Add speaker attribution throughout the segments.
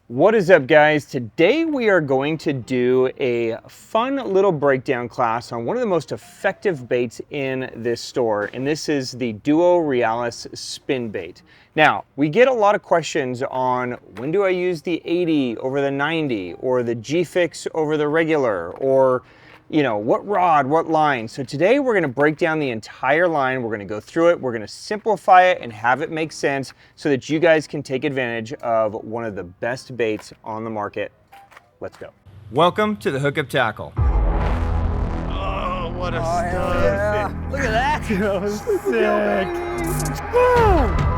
Speaker 1: What is up, guys? Today we are going to do a fun little breakdown class on one of the most effective baits in this store, and this is the Duo Realis Spinbait. Now, we get a lot of questions on when do I use the 80 over the 90 or the G-Fix over the regular, or what rod, what line. So today we're gonna break down the entire line. We're gonna go through it. We're gonna simplify it and have it make sense so that you guys can take advantage of one of the best baits on the market. Let's go. Welcome to the Hookup Tackle.
Speaker 2: Oh, what a stud.
Speaker 1: Yeah. Look at that.
Speaker 2: That was sick.
Speaker 1: Woo!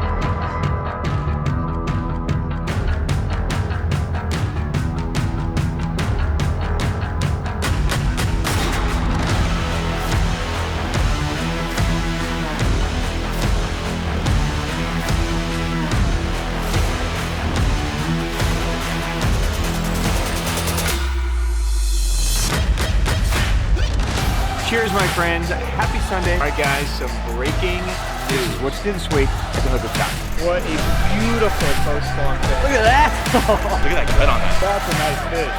Speaker 1: Cheers, my friends. Happy Sunday. All right, guys, some breaking news. What's new this week at the Hookup Tackle?
Speaker 2: What a beautiful post-spawn fish.
Speaker 1: Look at that.
Speaker 2: Look at that gut on that. That's a nice fish.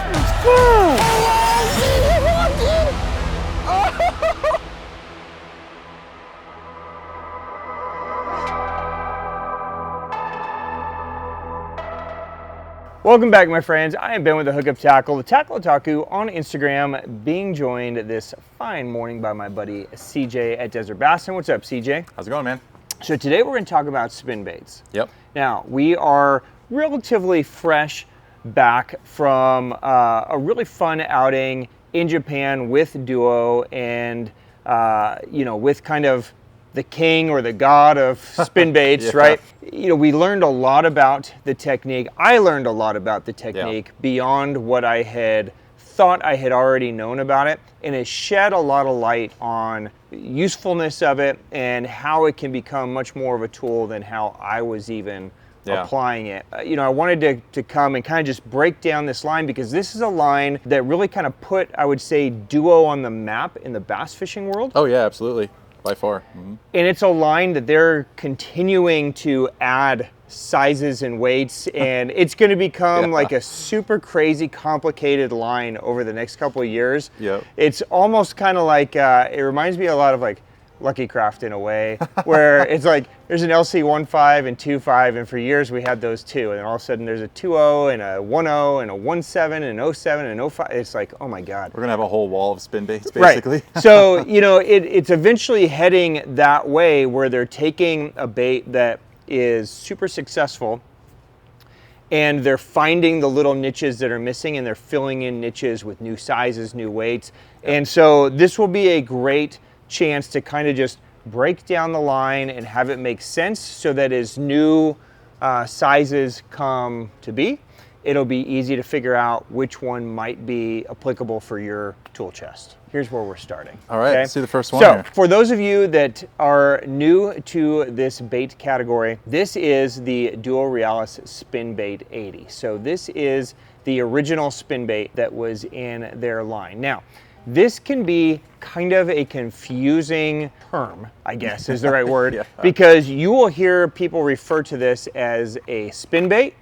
Speaker 1: Welcome back, my friends. I am Ben with the Hookup Tackle, the Tackle Otaku on Instagram, being joined this fine morning by my buddy CJ at Desert Bassin. What's up, CJ?
Speaker 3: How's it going, man?
Speaker 1: So today we're going to talk about spin baits.
Speaker 3: Yep.
Speaker 1: Now, we are relatively fresh back from a really fun outing in Japan with Duo and, with kind of the king or the god of spin baits,
Speaker 3: Yeah.
Speaker 1: right? We learned a lot about the technique. I learned a lot about the technique beyond what I had thought I had already known about it, and it shed a lot of light on the usefulness of it and how it can become much more of a tool than how I was even applying it. I wanted to come and kind of just break down this line because this is a line that really kind of put, I would say, Duo on the map in the bass fishing world.
Speaker 3: Oh yeah, absolutely. By far. Mm-hmm.
Speaker 1: And it's a line that they're continuing to add sizes and weights, and it's going to become like a super crazy complicated line over the next couple of years.
Speaker 3: Yep.
Speaker 1: It's almost kind of like, it reminds me a lot of like Lucky Craft in a way, where it's like there's an LC 1.5 and 2.5, and for years we had those two, and then all of a sudden there's a 2.0 and a 1.0 and a 1.7 and an 0.7 and an 0.5. It's like, oh my God.
Speaker 3: We're gonna have a whole wall of spin baits, basically.
Speaker 1: Right. So, it's eventually heading that way where they're taking a bait that is super successful and they're finding the little niches that are missing and they're filling in niches with new sizes, new weights. And so this will be a great chance to kind of just break down the line and have it make sense so that as new sizes come to be, it'll be easy to figure out which one might be applicable for your tool chest. Here's where we're starting.
Speaker 3: All right,
Speaker 1: okay?
Speaker 3: let's do the first one.
Speaker 1: So, for those of you that are new to this bait category, this is the Duo Realis Spinbait 80. So this is the original spin bait that was in their line. Now, this can be kind of a confusing term, I guess is the right word, because you will hear people refer to this as a spin bait,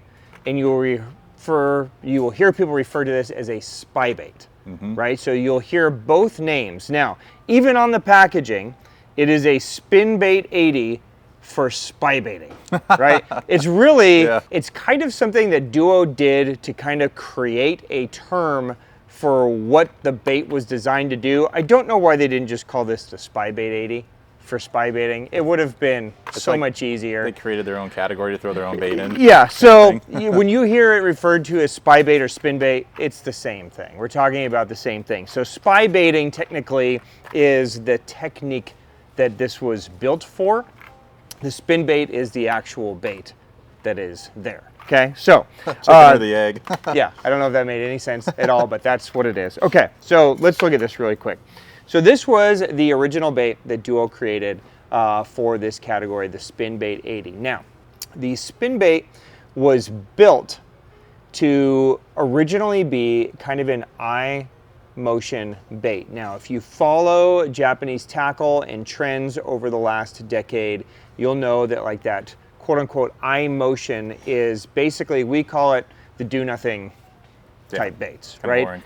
Speaker 1: and you will hear people refer to this as a spy bait, right? So you'll hear both names. Now, even on the packaging, it is a spin bait 80 for spy baiting, right? It's really, it's kind of something that Duo did to kind of create a term for what the bait was designed to do. I don't know why they didn't just call this the Spybait 80 for spy baiting. It would have been so much easier.
Speaker 3: They created their own category to throw their own bait in.
Speaker 1: Yeah, so when you hear it referred to as spy bait or spin bait, it's the same thing. We're talking about the same thing. So spy baiting technically is the technique that this was built for. The spin bait is the actual bait that is there. Okay, so
Speaker 3: chicken or the egg.
Speaker 1: yeah, I don't know if that made any sense at all, but that's what it is. Okay, so let's look at this really quick. So this was the original bait that Duo created for this category, the Spinbait 80. Now, the Spinbait was built to originally be kind of an eye motion bait. Now, if you follow Japanese tackle and trends over the last decade, you'll know that like that quote unquote eye motion is basically, we call it the do nothing type baits,
Speaker 3: kinda
Speaker 1: right?
Speaker 3: boring.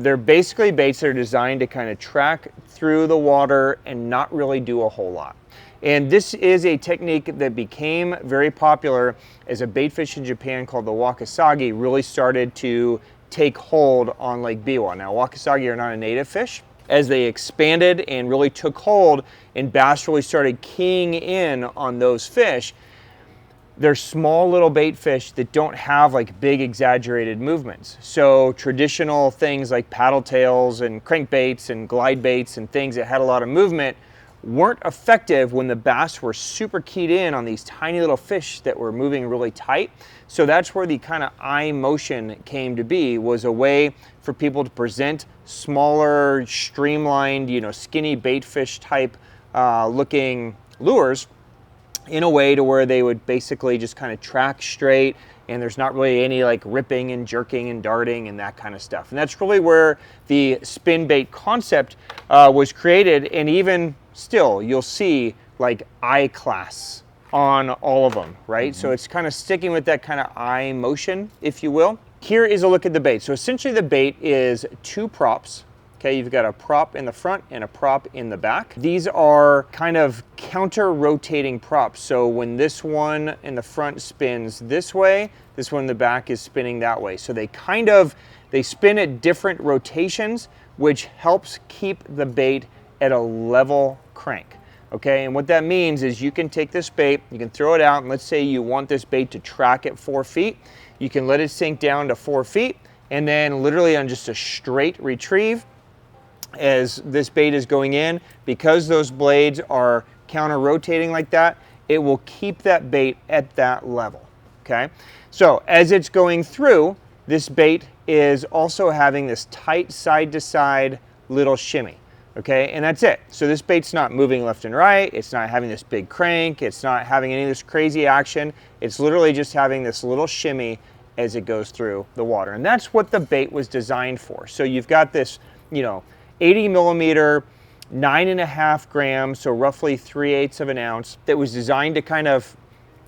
Speaker 1: They're basically baits that are designed to kind of track through the water and not really do a whole lot. And this is a technique that became very popular as a bait fish in Japan called the wakasagi really started to take hold on Lake Biwa. Now, wakasagi are not a native fish. As they expanded and really took hold and bass really started keying in on those fish, they're small little bait fish that don't have like big exaggerated movements. So traditional things like paddle tails and crankbaits and glide baits and things that had a lot of movement weren't effective when the bass were super keyed in on these tiny little fish that were moving really tight. So that's where the kind of eye motion came to be, was a way for people to present smaller, streamlined, you know, skinny bait fish type looking lures in a way to where they would basically just kind of track straight and there's not really any like ripping and jerking and darting and that kind of stuff. And that's really where the spin bait concept was created, and even still you'll see like eye class on all of them, right? So it's kind of sticking with that kind of eye motion, if you will. Here is a look at the bait. So essentially the bait is two props. Okay, you've got a prop in the front and a prop in the back. These are kind of counter-rotating props. So when this one in the front spins this way, this one in the back is spinning that way. So they spin at different rotations, which helps keep the bait at a level crank. Okay, and what that means is you can take this bait, you can throw it out, and let's say you want this bait to track at 4 feet. You can let it sink down to 4 feet, and then literally on just a straight retrieve, as this bait is going in, because those blades are counter-rotating like that, it will keep that bait at that level, okay? So as it's going through, this bait is also having this tight side-to-side little shimmy, okay? And that's it. So this bait's not moving left and right, it's not having this big crank, it's not having any of this crazy action, it's literally just having this little shimmy as it goes through the water. And that's what the bait was designed for. So you've got this, you know, 80 millimeter, 9.5 grams, so roughly 3/8 of an ounce, that was designed to kind of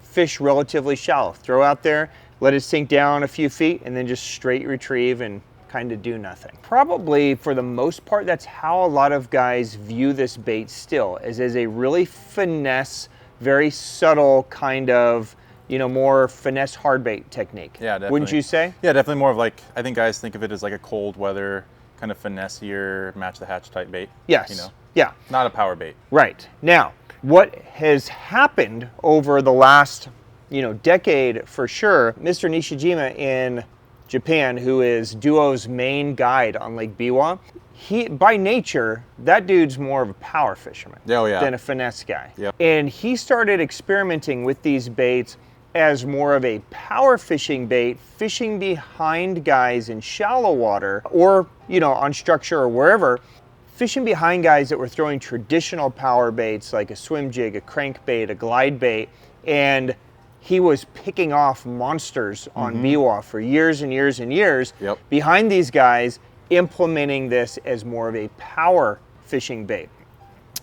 Speaker 1: fish relatively shallow. Throw out there, let it sink down a few feet, and then just straight retrieve and kind of do nothing. Probably for the most part, that's how a lot of guys view this bait still, as a really finesse, very subtle kind of, you know, more finesse hard bait technique.
Speaker 3: Yeah, definitely.
Speaker 1: Wouldn't you say?
Speaker 3: Yeah, definitely more of like, I think guys think of it as like a cold weather, kind of finessier, match the hatch type bait.
Speaker 1: Yes.
Speaker 3: You know?
Speaker 1: Yeah.
Speaker 3: Not a power bait.
Speaker 1: Right. Now, what has happened over the last, you know, decade for sure, Mr. Nishijima in Japan, who is Duo's main guide on Lake Biwa, he, by nature, that dude's more of a power fisherman than a finesse guy.
Speaker 3: Yep.
Speaker 1: And he started experimenting with these baits as more of a power fishing bait, fishing behind guys in shallow water or, you know, on structure or wherever, fishing behind guys that were throwing traditional power baits like a swim jig, a crankbait, a glide bait, and he was picking off monsters on Biwa for years and years and years behind these guys, implementing this as more of a power fishing bait.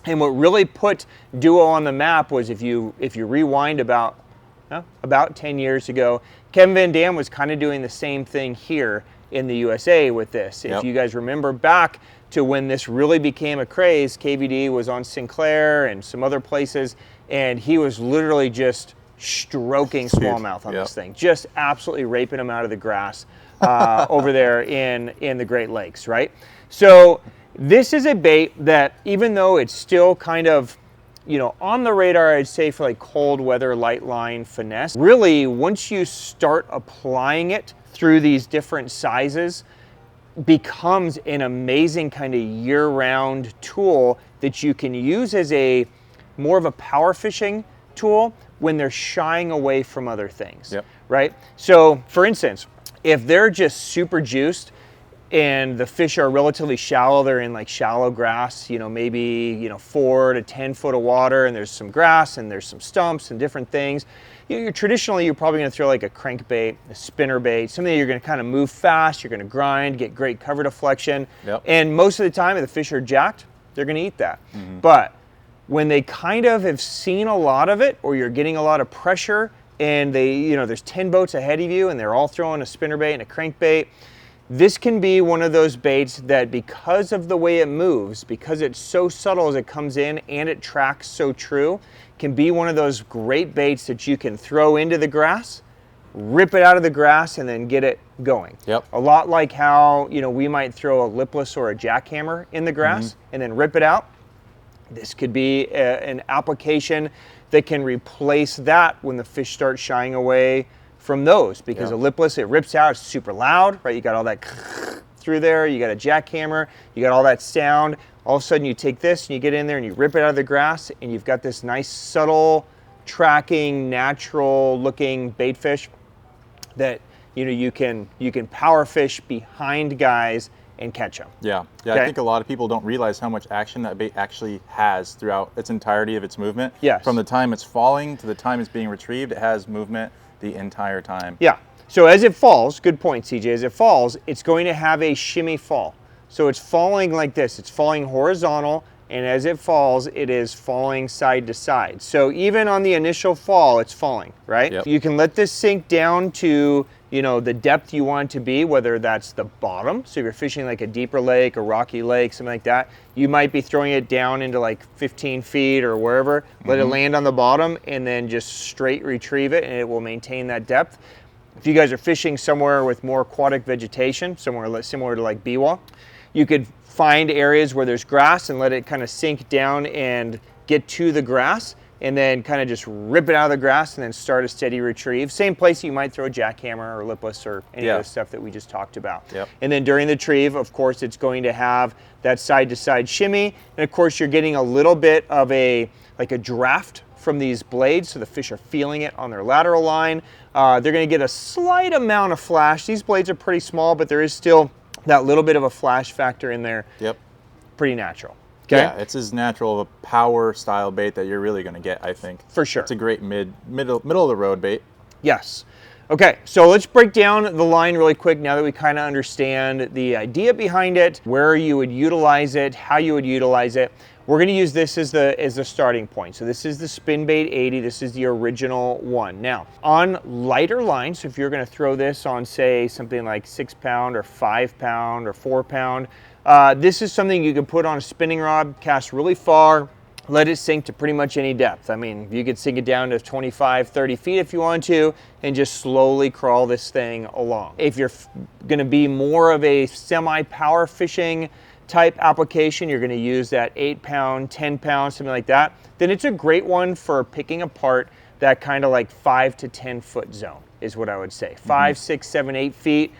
Speaker 1: And what really put Duo on the map was, if you rewind about 10 years ago, Kevin Van Dam was kind of doing the same thing here in the USA with this. If you guys remember back to when this really became a craze, KVD was on Sinclair and some other places, and he was literally just stroking smallmouth on this thing, just absolutely raping them out of the grass over there in the Great Lakes, right? So this is a bait that, even though it's still kind of, you know, on the radar, I'd say, for like cold weather, light line finesse, really, once you start applying it through these different sizes, becomes an amazing kind of year-round tool that you can use as a more of a power fishing tool when they're shying away from other things, right? So for instance, if they're just super juiced and the fish are relatively shallow, they're in like shallow grass, you know, maybe, you know, 4 to 10 foot of water, and there's some grass and there's some stumps and different things. Traditionally, you're probably going to throw like a crankbait, a spinner bait, something that you're going to kind of move fast, you're going to grind, get great cover deflection. And most of the time, if the fish are jacked, they're going to eat that. But when they kind of have seen a lot of it, or you're getting a lot of pressure, and there's 10 boats ahead of you and they're all throwing a spinnerbait and a crankbait, this can be one of those baits that, because of the way it moves, because it's so subtle as it comes in and it tracks so true, can be one of those great baits that you can throw into the grass, rip it out of the grass, and then get it going.
Speaker 3: Yep.
Speaker 1: A lot like how, we might throw a lipless or a jackhammer in the grass and then rip it out. This could be an application that can replace that when the fish start shying away from those, because a lipless, it rips out, it's super loud, right? You got all that through there, you got a jackhammer, you got all that sound. All of a sudden you take this and you get in there and you rip it out of the grass and you've got this nice subtle tracking, natural looking bait fish that you can power fish behind guys and catch them.
Speaker 3: Yeah,
Speaker 1: Okay?
Speaker 3: I think a lot of people don't realize how much action that bait actually has throughout its entirety of its movement.
Speaker 1: Yes.
Speaker 3: From the time it's falling to the time it's being retrieved, it has movement the entire time.
Speaker 1: Yeah. So as it falls, good point, CJ, as it falls, it's going to have a shimmy fall. So it's falling like this. It's falling horizontal, and as it falls, it is falling side to side. So even on the initial fall, it's falling, right?
Speaker 3: Yep.
Speaker 1: You can let this sink down to, the depth you want it to be, whether that's the bottom. So if you're fishing like a deeper lake, a rocky lake, something like that, you might be throwing it down into like 15 feet or wherever, let it land on the bottom, and then just straight retrieve it, and it will maintain that depth. If you guys are fishing somewhere with more aquatic vegetation, somewhere similar to like Biwa, you could find areas where there's grass and let it kind of sink down and get to the grass, and then kind of just rip it out of the grass and then start a steady retrieve. Same place you might throw a jackhammer or lipless or any of the stuff that we just talked about.
Speaker 3: Yep.
Speaker 1: And then during the retrieve, of course, it's going to have that side-to-side shimmy, and of course you're getting a little bit of a draft from these blades, so the fish are feeling it on their lateral line. They're going to get a slight amount of flash. These blades are pretty small, but there is still that little bit of a flash factor in there.
Speaker 3: Yep.
Speaker 1: Pretty natural. Okay?
Speaker 3: Yeah, it's as natural of a power style bait that you're really going to get, I think.
Speaker 1: For sure.
Speaker 3: It's a great middle of the road bait.
Speaker 1: Yes. Okay, so let's break down the line really quick now that we kind of understand the idea behind it, where you would utilize it, how you would utilize it. We're going to use this as the starting point. So this is the Spinbait 80. This is the original one. Now, on lighter lines, so if you're going to throw this on, say, something like 6 pound or 5 pound or 4 pound, this is something you can put on a spinning rod, cast really far, let it sink to pretty much any depth. I mean, you could sink it down to 25, 30 feet if you want to, and just slowly crawl this thing along. If you're going to be more of a semi-power fishing type application, you're going to use that 8 pound, 10 pound, something like that, then it's a great one for picking apart that kind of like 5 to 10 foot zone is what I would say. 5, 6, 7, 8 feet,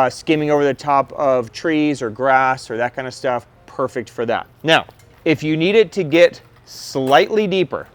Speaker 1: skimming over the top of trees or grass or that kind of stuff, perfect for that. Now, if you need it to get slightly deeper,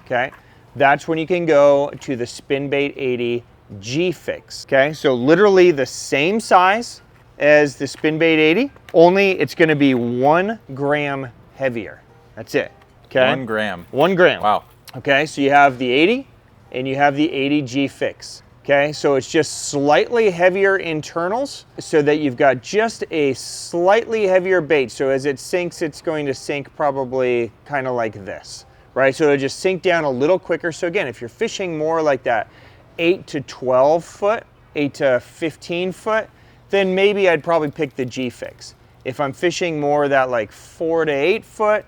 Speaker 1: okay, that's when you can go to the Spinbait 80 G-Fix, okay? So literally the same size as the Spinbait 80, only it's going to be 1 gram heavier. That's it. Okay.
Speaker 3: 1 gram.
Speaker 1: 1 gram.
Speaker 3: Wow.
Speaker 1: Okay, so you have the 80 and you have the 80 G-Fix. Okay, so it's just slightly heavier internals so that you've got just a slightly heavier bait. So as it sinks, it's going to sink probably kind of like this, right? So it'll just sink down a little quicker. So again, if you're fishing more like that 8 to 12 foot, 8 to 15 foot, then maybe I'd probably pick the G-Fix. If I'm fishing more that like 4 to 8 foot,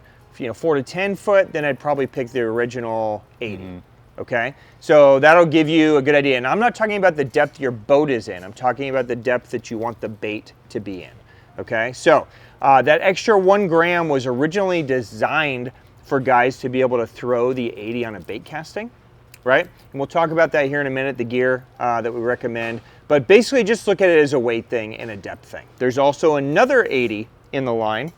Speaker 1: 4 to 10 foot, then I'd probably pick the original 80. Okay, so that'll give you a good idea. And I'm not talking about the depth your boat is in. I'm talking about the depth that you want the bait to be in. Okay, so that extra 1 gram was originally designed for guys to be able to throw the 80 on a bait casting, right? And we'll talk about that here in a minute, the gear that we recommend. But basically just look at it as a weight thing and a depth thing. There's also another 80 in the line,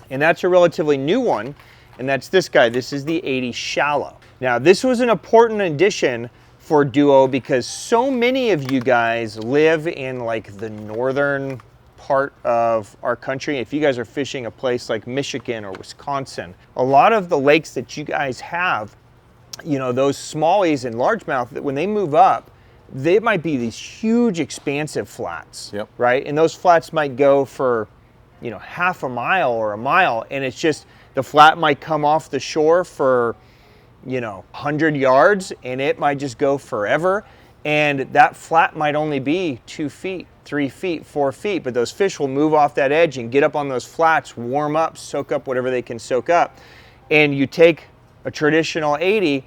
Speaker 1: and that's a relatively new one, and that's this guy. This is the 80 Shallow. Now, this was an important addition for Duo because so many of you guys live in like the northern part of our country. If you guys are fishing a place like Michigan or Wisconsin, a lot of the lakes that you guys have, those smallies and largemouth, when they move up, they might be these huge expansive flats, right? And those flats might go for, half a mile or a mile, and it's just, the flat might come off the shore for, you know, 100 yards, and it might just go forever. And that flat might only be 2 feet, 3 feet, 4 feet, but those fish will move off that edge and get up on those flats, warm up, soak up whatever they can soak up. And you take a traditional 80,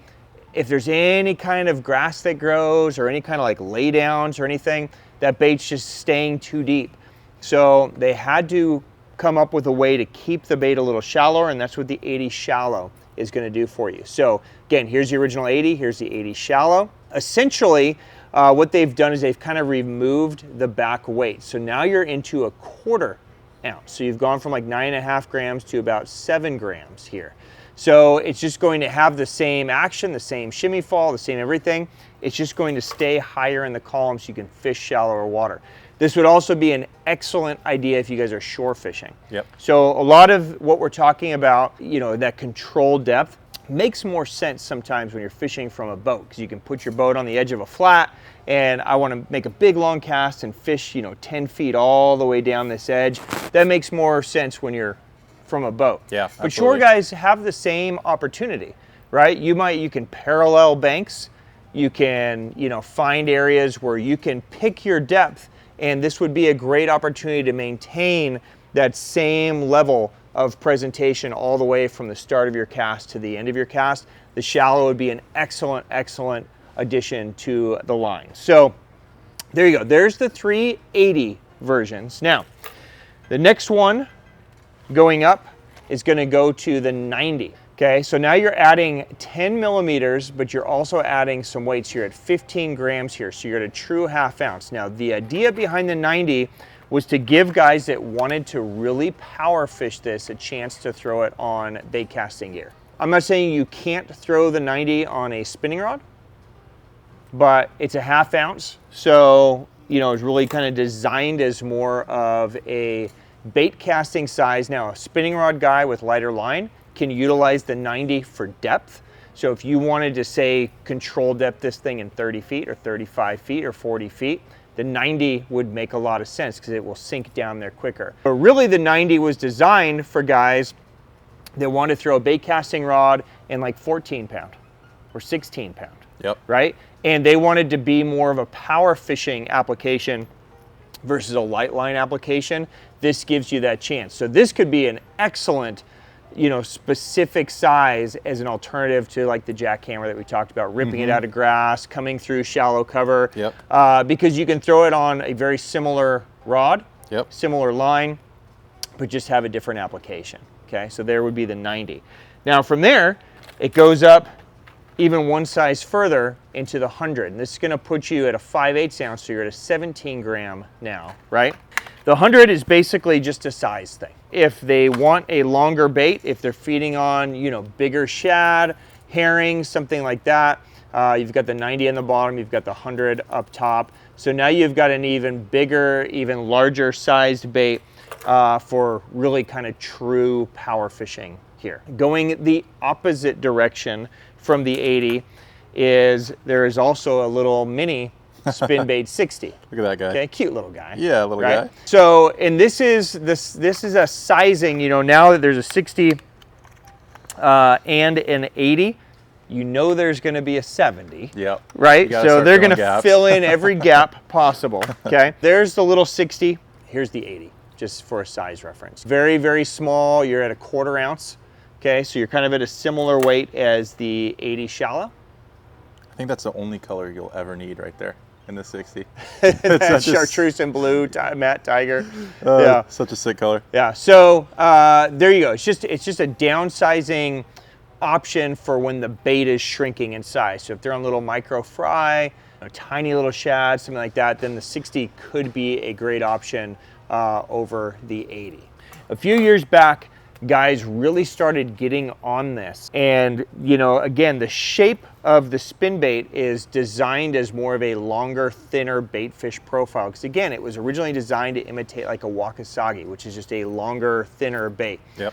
Speaker 1: if there's any kind of grass that grows or any kind of like laydowns or anything, that bait's just staying too deep. So they had to come up with a way to keep the bait a little shallower, and that's what the 80 shallow is going to do for you. So again, here's the original 80, here's the 80 shallow. Essentially, what they've done is they've kind of removed the back weight. So now you're into a 1/4 ounce. So you've gone from like 9.5 grams to about 7 grams here. So it's just going to have the same action, the same shimmy fall, the same everything. It's just going to stay higher in the column so you can fish shallower water. This would also be an excellent idea if you guys are shore fishing.
Speaker 3: Yep.
Speaker 1: So a lot of what we're talking about, you know, that controlled depth makes more sense sometimes when you're fishing from a boat, because you can put your boat on the edge of a flat and I want to make a big long cast and fish, you know, 10 feet all the way down this edge. That makes more sense when you're from a boat.
Speaker 3: Yeah,
Speaker 1: but
Speaker 3: absolutely.
Speaker 1: shore guys have the same opportunity, right? You can parallel banks, you can, you know, find areas where you can pick your depth, and this would be a great opportunity to maintain that same level of presentation all the way from the start of your cast to the end of your cast. The shallow would be an excellent, excellent addition to the line. So there you go. There's the 380 versions. Now, the next one going up is going to go to the 90. Okay, so now you're adding 10 millimeters, but you're also adding some weights here at 15 grams here. So you're at a true 1/2 ounce. Now, the idea behind the 90 was to give guys that wanted to really power fish this a chance to throw it on bait casting gear. I'm not saying you can't throw the 90 on a spinning rod, but it's a 1/2 ounce. So, you know, it's really kind of designed as more of a bait casting size. Now, a spinning rod guy with lighter line can utilize the 90 for depth. So if you wanted to, say, control depth this thing in 30 feet or 35 feet or 40 feet, the 90 would make a lot of sense because it will sink down there quicker. But really the 90 was designed for guys that want to throw a bait casting rod in like 14 pound or 16 pound,
Speaker 3: Yep.
Speaker 1: right? And they wanted to be more of a power fishing application versus a light line application. This gives you that chance. So this could be an excellent, you know, specific size as an alternative to like the jackhammer that we talked about, ripping it out of grass, coming through shallow cover.
Speaker 3: Yep.
Speaker 1: Because you can throw it on a very similar rod,
Speaker 3: Yep.
Speaker 1: similar line, but just have a different application. Okay, so there would be the 90. Now from there, it goes up even one size further into the 100. And this is gonna put you at a 5/8 ounce, so you're at a 17 gram now, right? The 100 is basically just a size thing. If they want a longer bait, if they're feeding on, you know, bigger shad, herring, something like that, you've got the 90 on the bottom, you've got the 100 up top. So now you've got an even bigger, even larger sized bait for really kind of true power fishing here. Going the opposite direction from the 80 is there is also a little mini Spinbait 60.
Speaker 3: Look at that guy.
Speaker 1: Okay, cute little guy.
Speaker 3: Yeah, little guy.
Speaker 1: So, and this is a sizing, you know, now that there's a 60 and an 80, you know there's going to be a 70.
Speaker 3: Yep.
Speaker 1: Right? So they're going to
Speaker 3: gaps.
Speaker 1: fill in every gap possible. Okay. There's the little 60. Here's the 80, just for a size reference. Very, very small. You're at a 1/4 ounce. Okay. So you're kind of at a similar weight as the 80 shallow.
Speaker 3: I think that's the only color you'll ever need right there in the 60.
Speaker 1: That's chartreuse and blue, matte tiger. Yeah.
Speaker 3: Such a sick color.
Speaker 1: Yeah. So there you go. It's just a downsizing option for when the bait is shrinking in size. So if they're on little micro fry, a tiny little shad, something like that, then the 60 could be a great option over the 80. A few years back, guys really started getting on this. And, you know, again, the shape of the spinbait is designed as more of a longer, thinner bait fish profile. Because again, it was originally designed to imitate like a wakasagi, which is just a longer, thinner bait.
Speaker 3: Yep.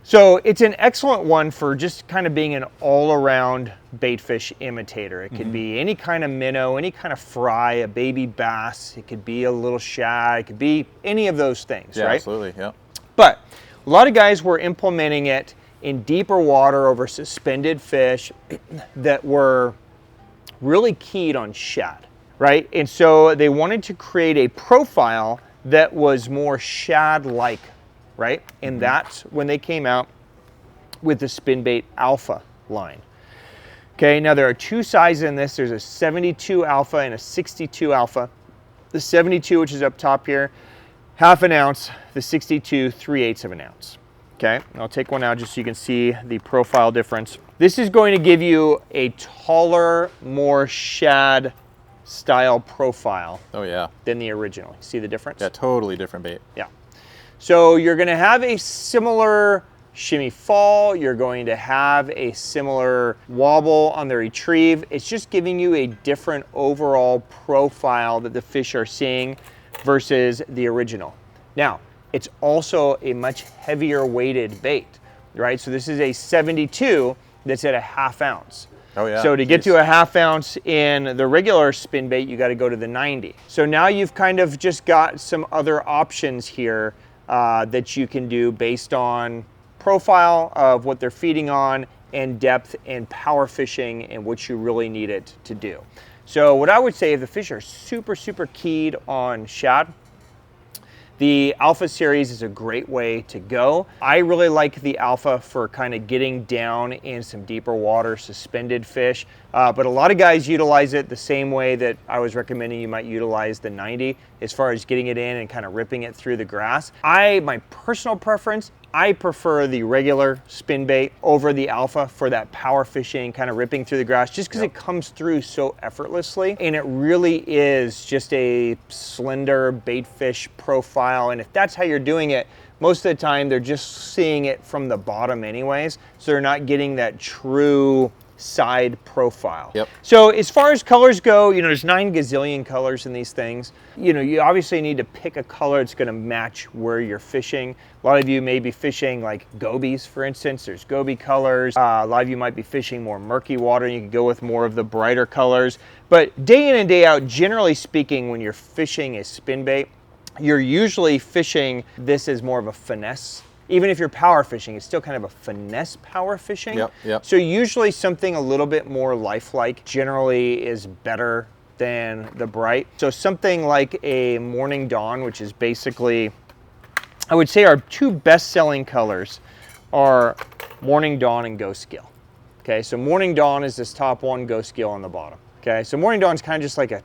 Speaker 1: So it's an excellent one for just kind of being an all-around bait fish imitator. It could be any kind of minnow, any kind of fry, a baby bass. It could be a little shad. It could be any of those things,
Speaker 3: Yeah,
Speaker 1: right?
Speaker 3: absolutely. Yeah.
Speaker 1: But a lot of guys were implementing it in deeper water over suspended fish that were really keyed on shad, right? And so they wanted to create a profile that was more shad-like, right? And that's when they came out with the Spinbait Alpha line. Okay, now there are two sizes in this. There's a 72 Alpha and a 62 Alpha. The 72, which is up top here, 1/2 ounce. The 62, 3/8 of an ounce. Okay, and I'll take one out just so you can see the profile difference. This is going to give you a taller, more shad style profile.
Speaker 3: Oh yeah.
Speaker 1: Than the original. See the difference?
Speaker 3: Yeah, totally different bait.
Speaker 1: Yeah. So you're going to have a similar shimmy fall. You're going to have a similar wobble on the retrieve. It's just giving you a different overall profile that the fish are seeing versus the original. Now, it's also a much heavier weighted bait, right? So this is a 72 that's at a 1/2 ounce.
Speaker 3: Oh yeah.
Speaker 1: So to get to a 1/2 ounce in the regular spin bait, you got to go to the 90. So now you've kind of just got some other options here that you can do based on profile of what they're feeding on and depth and power fishing and what you really need it to do. So what I would say, if the fish are super, super keyed on shad, the Alpha series is a great way to go. I really like the Alpha for kind of getting down in some deeper water, suspended fish, but a lot of guys utilize it the same way that I was recommending you might utilize the 90 as far as getting it in and kind of ripping it through the grass. My personal preference, I prefer the regular spin bait over the Alpha for that power fishing, kind of ripping through the grass, just because it comes through so effortlessly. And it really is just a slender bait fish profile. And if that's how you're doing it, most of the time they're just seeing it from the bottom anyways. So they're not getting that true side profile.
Speaker 3: Yep.
Speaker 1: So as far as colors go, you know, there's 9 gazillion colors in these things. You know, you obviously need to pick a color that's going to match where you're fishing. A lot of you may be fishing like gobies, for instance. There's goby colors. A lot of you might be fishing more murky water, and you can go with more of the brighter colors. But day in and day out, generally speaking, when you're fishing a spinbait, you're usually fishing this as more of a finesse. Even if you're power fishing, it's still kind of a finesse power fishing.
Speaker 3: Yep, yep.
Speaker 1: So usually something a little bit more lifelike generally is better than the bright. So something like a Morning Dawn, which is basically, I would say our 2 best-selling colors are Morning Dawn and Ghost Gill. Okay, so Morning Dawn is this top one, Ghost Gill on the bottom. Okay, so Morning Dawn is kind of just like a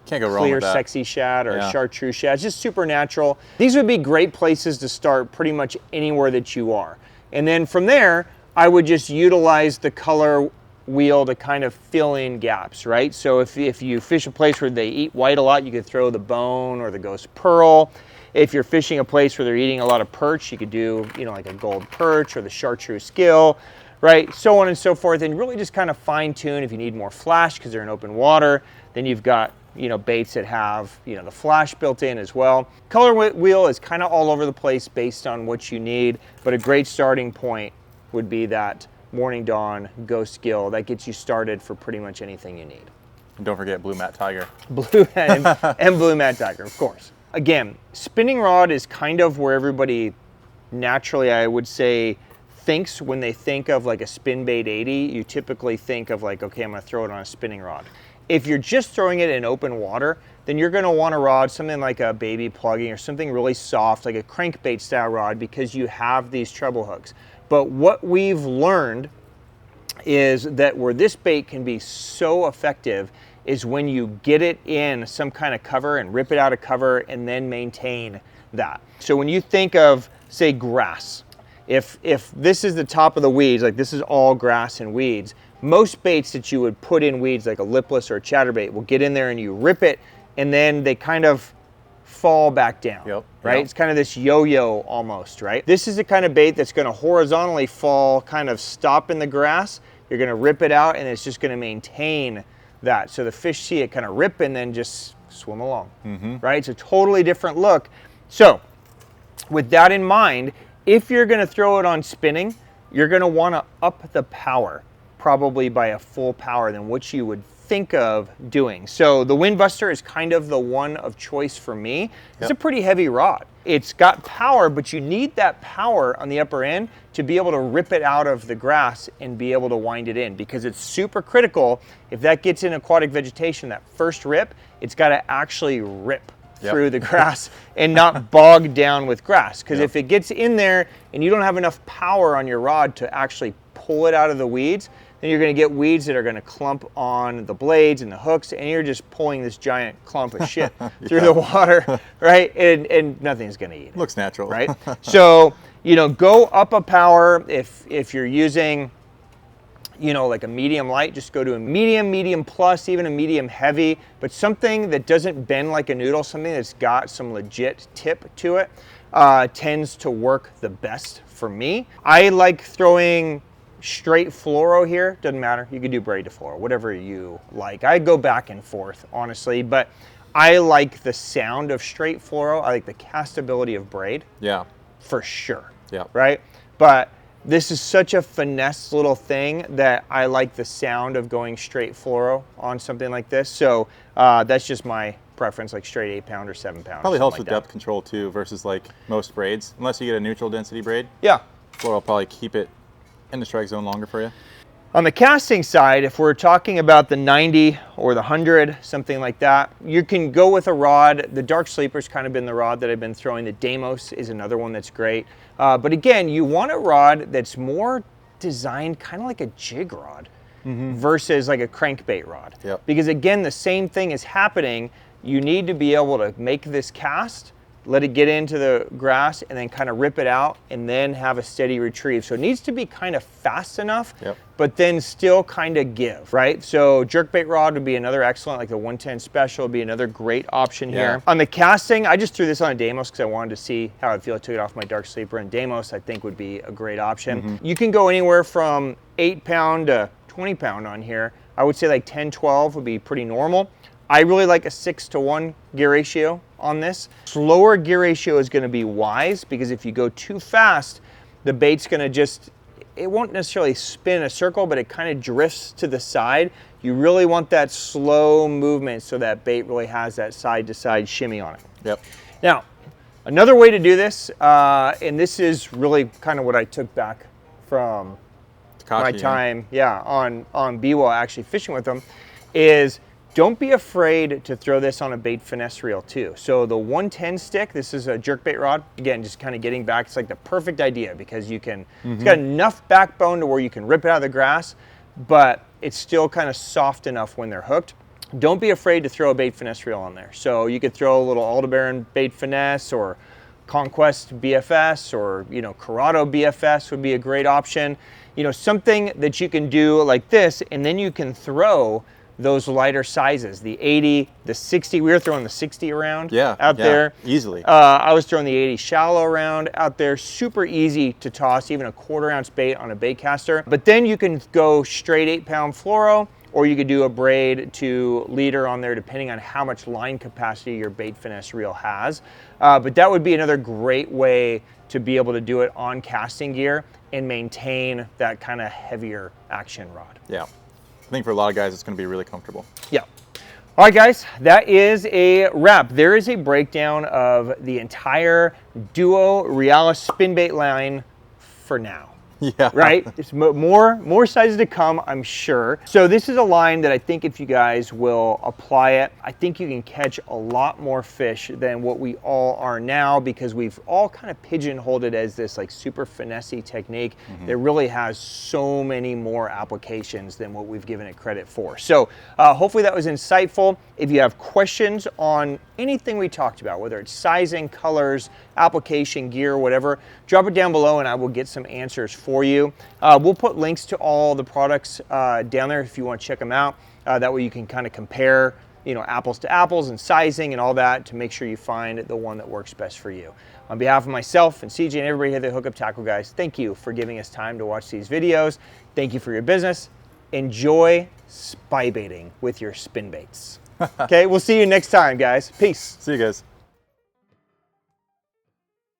Speaker 3: can't go wrong
Speaker 1: clear,
Speaker 3: with that.
Speaker 1: sexy shad or a chartreuse shad. It's just super natural. These would be great places to start pretty much anywhere that you are. And then from there, I would just utilize the color wheel to kind of fill in gaps, right? So if you fish a place where they eat white a lot, you could throw the bone or the ghost pearl. If you're fishing a place where they're eating a lot of perch, you could do, you know, like a gold perch or the chartreuse gill, right? So on and so forth. And really just kind of fine tune. If you need more flash because they're in open water, then you've got, you know, baits that have, you know, the flash built in as well. Color wheel is kind of all over the place based on what you need, but a great starting point would be that Morning Dawn Ghost Gill. That gets you started for pretty much anything you need.
Speaker 3: And don't forget Blue Matte Tiger.
Speaker 1: Blue and Blue Matte Tiger, of course. Again, spinning rod is kind of where everybody naturally, I would say, thinks when they think of like a Spinbait 80. You typically think of like, okay, I'm going to throw it on a spinning rod. If you're just throwing it in open water, then you're going to want a rod, something like a baby plugging or something really soft, like a crankbait style rod, because you have these treble hooks. But what we've learned is that where this bait can be so effective is when you get it in some kind of cover and rip it out of cover and then maintain that. So when you think of, say, grass, if this is the top of the weeds, like this is all grass and weeds, most baits that you would put in weeds, like a lipless or a chatterbait, will get in there and you rip it and then they kind of fall back down, right? Yep. It's kind of this yo-yo almost, right? This is the kind of bait that's going to horizontally fall, kind of stop in the grass. You're going to rip it out and it's just going to maintain that. So the fish see it kind of rip and then just swim along, right? It's a totally different look. So with that in mind, if you're going to throw it on spinning, you're going to want to up the power, probably by a full power than what you would think of doing. So the Windbuster is kind of the one of choice for me. It's a pretty heavy rod. It's got power, but you need that power on the upper end to be able to rip it out of the grass and be able to wind it in, because it's super critical. If that gets in aquatic vegetation, that first rip, it's got to actually rip through the grass and not bog down with grass. Because if it gets in there and you don't have enough power on your rod to actually pull it out of the weeds, then you're going to get weeds that are going to clump on the blades and the hooks, and you're just pulling this giant clump of shit through the water, right? And nothing's going to eat it.
Speaker 3: Looks natural.
Speaker 1: Right? So, you know, go up a power. If you're using, you know, like a medium light, just go to a medium, medium plus, even a medium heavy, but something that doesn't bend like a noodle, something that's got some legit tip to it, tends to work the best for me. I like throwing straight fluoro here. Doesn't matter. You can do braid to fluoro, whatever you like. I go back and forth, honestly, but I like the sound of straight fluoro. I like the castability of braid. Yeah. For sure. Yeah. Right? But this is such a finesse little thing that I like the sound of going straight fluoro on something like this. So that's just my preference, like straight 8-pound or 7-pound.
Speaker 3: Probably helps with depth control too, versus like most braids. Unless you get a neutral density braid.
Speaker 1: Yeah.
Speaker 3: Fluoro will probably keep it in the strike zone longer for you.
Speaker 1: On the casting side, if we're talking about the 90 or the 100, something like that, you can go with a rod. The Dark Sleeper's kind of been the rod that I've been throwing. The Daemos is another one that's great. But again, you want a rod that's more designed kind of like a jig rod versus like a crankbait rod. Yep. Because again, the same thing is happening. You need to be able to make this cast, let it get into the grass, and then kind of rip it out and then have a steady retrieve. So it needs to be kind of fast enough, but then still kind of give, right? So jerkbait rod would be another excellent, like the OneTen Special would be another great option here. On the casting, I just threw this on a Daemos because I wanted to see how I'd feel. I took it off my Dark Sleeper, and Daemos I think would be a great option. You can go anywhere from 8-pound to 20-pound on here. I would say like 10, 12 would be pretty normal. I really like a 6-to-1 gear ratio on this. Slower gear ratio is going to be wise, because if you go too fast, the bait's going to just, it won't necessarily spin a circle, but it kind of drifts to the side. You really want that slow movement so that bait really has that side-to-side shimmy on it. Yep. Now, another way to do this, and this is really kind of what I took back from my time on B-Well actually fishing with them, is don't be afraid to throw this on a bait finesse reel too. So the 110 stick, this is a jerkbait rod. Again, just kind of getting back, it's like the perfect idea, because you can, it's got enough backbone to where you can rip it out of the grass, but it's still kind of soft enough when they're hooked. Don't be afraid to throw a bait finesse reel on there. So you could throw a little Aldebaran bait finesse, or Conquest BFS, or, you know, Corrado BFS would be a great option. You know, something that you can do like this, and then you can throw those lighter sizes, the 80, the 60. We were throwing the 60 around out there. Easily. I was throwing the 80 shallow around out there. Super easy to toss, even a 1/4 ounce bait on a bait caster. But then you can go straight 8-pound fluoro, or you could do a braid to leader on there, depending on how much line capacity your bait finesse reel has. But that would be another great way to be able to do it on casting gear and maintain that kind of heavier action rod. Yeah. I think for a lot of guys, it's going to be really comfortable. Yeah. All right, guys, that is a wrap. There is a breakdown of the entire Duo Realis Spinbait line for now. Yeah. Right? There's more sizes to come, I'm sure. So this is a line that I think if you guys will apply it, I think you can catch a lot more fish than what we all are now, because we've all kind of pigeonholed it as this like super finesse-y technique that really has so many more applications than what we've given it credit for. So hopefully that was insightful. If you have questions on anything we talked about, whether it's sizing, colors, application, gear, whatever, drop it down below and I will get some answers for you. We'll put links to all the products down there if you want to check them out. That way you can kind of compare, you know, apples to apples and sizing and all that to make sure you find the one that works best for you. On behalf of myself and CJ and everybody here at the Hookup Tackle guys, thank you for giving us time to watch these videos. Thank you for your business. Enjoy spy baiting with your spin baits. Okay, we'll see you next time, guys. Peace.
Speaker 3: See you guys.